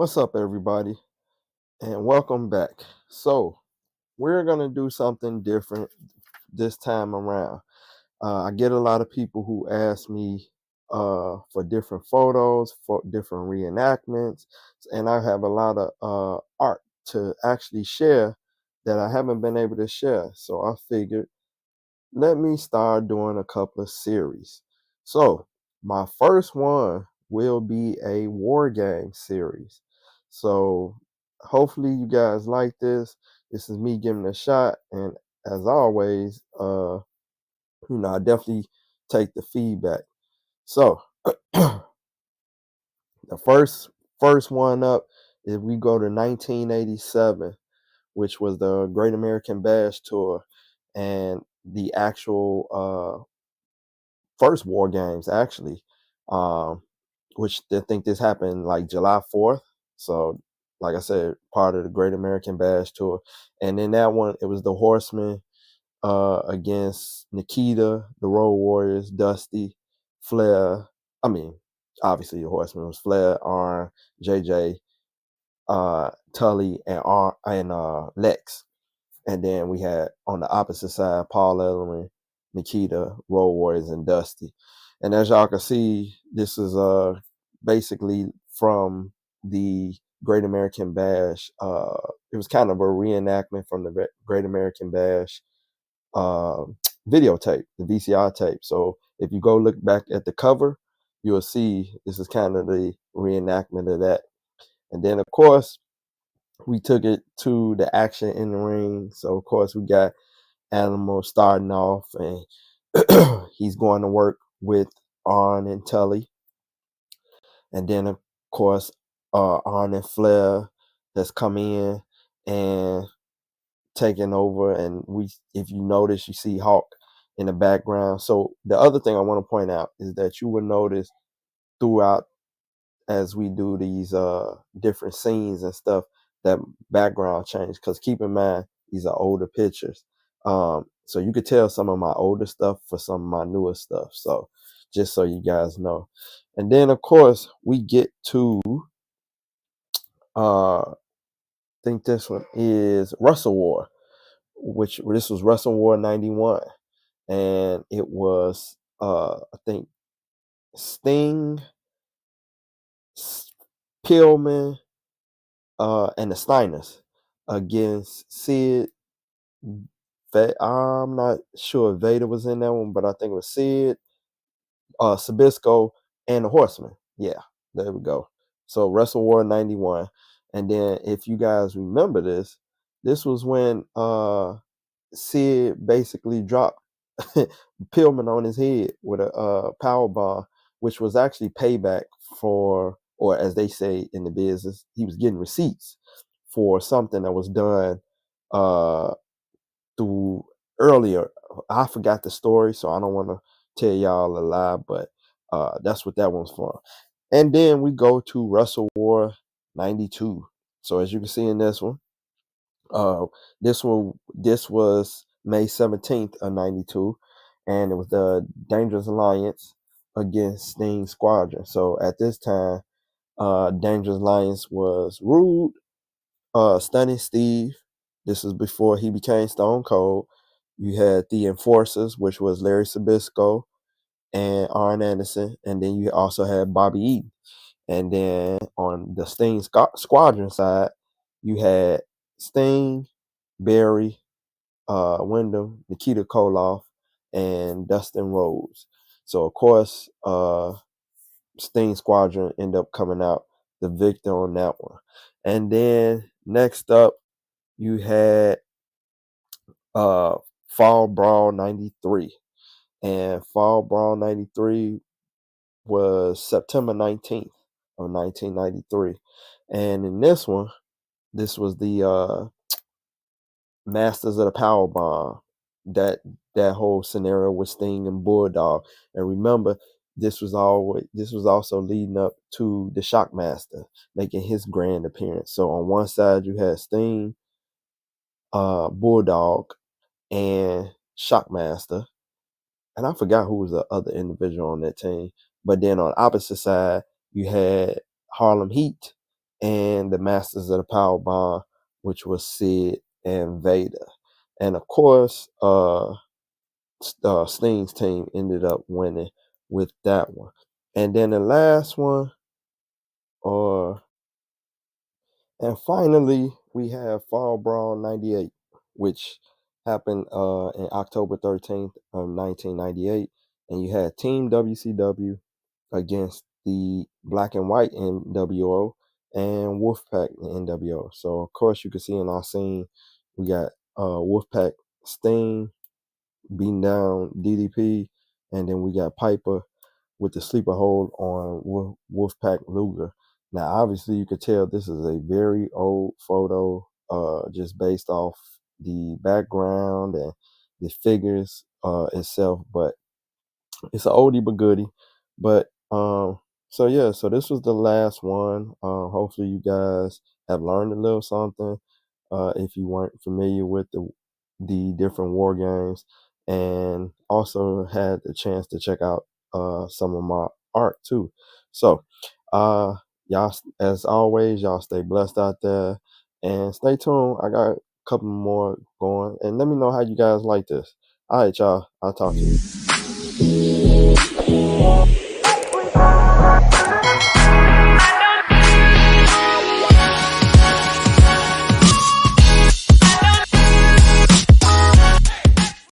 What's up, everybody, and welcome back. So, we're going to do something different this time around. I get a lot of people who ask me for different photos, for different reenactments, and I have a lot of art to actually share that I haven't been able to share. So, I figured let me start doing a couple of series. So, my first one will be a war game series. So, hopefully you guys like this. This is me giving it a shot, and as always, I definitely take the feedback. So, the first one up is we go to 1987, which was the Great American Bash Tour, and the actual first war games actually, um, which I think this happened like July 4th. So, like I said, part of the Great American Bash Tour. And in that one, it was the Horsemen against Nikita, the Road Warriors, Dusty, Flair. I mean, obviously the Horsemen was Flair, Arn, JJ, Tully, and Lex. And then we had on the opposite side Paul Ellering, Nikita, Road Warriors, and Dusty. And as y'all can see, this is basically from the Great American Bash. It was kind of a reenactment from the Great American Bash uh, videotape, the VCR tape. So if you go look back at the cover, you'll see this is kind of the reenactment of that. And then, of course, we took it to the action in the ring. So, of course, we got Animal starting off, and he's going to work with Arn and Tully. And then, of course, Arn and Flair that's come in and taking over. And if you notice, you see Hawk in the background. So the other thing I want to point out is that you will notice throughout as we do these different scenes and stuff, that background change, because keep in mind these are older pictures, so you could tell some of my older stuff for some of my newer stuff. So just so you guys know. And then of course we get to I think this one is Wrestle War, which this was Wrestle War 91, and it was I think Sting, Pillman, and the Steiners against Sid. I'm not sure if Vader was in that one, but I think it was Sid, Sabisco, and the Horsemen. Yeah, there we go. So Wrestle War 91. And then if you guys remember this was when Sid basically dropped Pillman on his head with a power bomb, which was actually payback for, or as they say in the business, he was getting receipts for something that was done uh, through earlier. I forgot the story, so I don't want to tell y'all a lie, but that's what that one's for. And then we go to Wrestle War 92. So as you can see in this one, uh, this was May 17th of 92, and it was the Dangerous Alliance against Sting Squadron. So at this time, Dangerous Alliance was Rude, Stunning Steve. This is before he became Stone Cold. You had the Enforcers, which was Larry Sabisco and Arn Anderson, and then you also had Bobby Eaton. And then on the Sting Squadron side, you had Sting, Barry, Wyndham, Nikita Koloff, and Dustin Rhodes. So of course, Sting Squadron end up coming out the victor on that one. And then next up, you had Fall Brawl 93. And Fall Brawl 93 was September 19th of 1993. And in this one, this was the Masters of the Power Bomb. That whole scenario with Sting and Bulldog. And remember, this was also leading up to the Shockmaster making his grand appearance. So on one side you had Sting, Bulldog, and Shockmaster, and I forgot who was the other individual on that team. But then on the opposite side, you had Harlem Heat and the Masters of the Power Bomb, which was Sid and Vader. And of course, Sting's team ended up winning with that one. And then the last one, uh, and finally, we have Fall Brawl 98, which happened in October 13th of 1998. And you had Team WCW against the Black and White NWO and Wolfpack NWO. So, of course, you can see in our scene, we got Wolfpack Sting beating down DDP, and then we got Piper with the sleeper hold on Wolfpack Luger. Now, obviously, you could tell this is a very old photo, just based off the background and the figures itself, but it's an oldie but goodie. But so yeah, so this was the last one. Hopefully, you guys have learned a little something. If you weren't familiar with the different war games, and also had the chance to check out some of my art too. So y'all, as always, y'all stay blessed out there and stay tuned. I got a couple more going, and let me know how you guys like this. All right, y'all, I'll talk to you.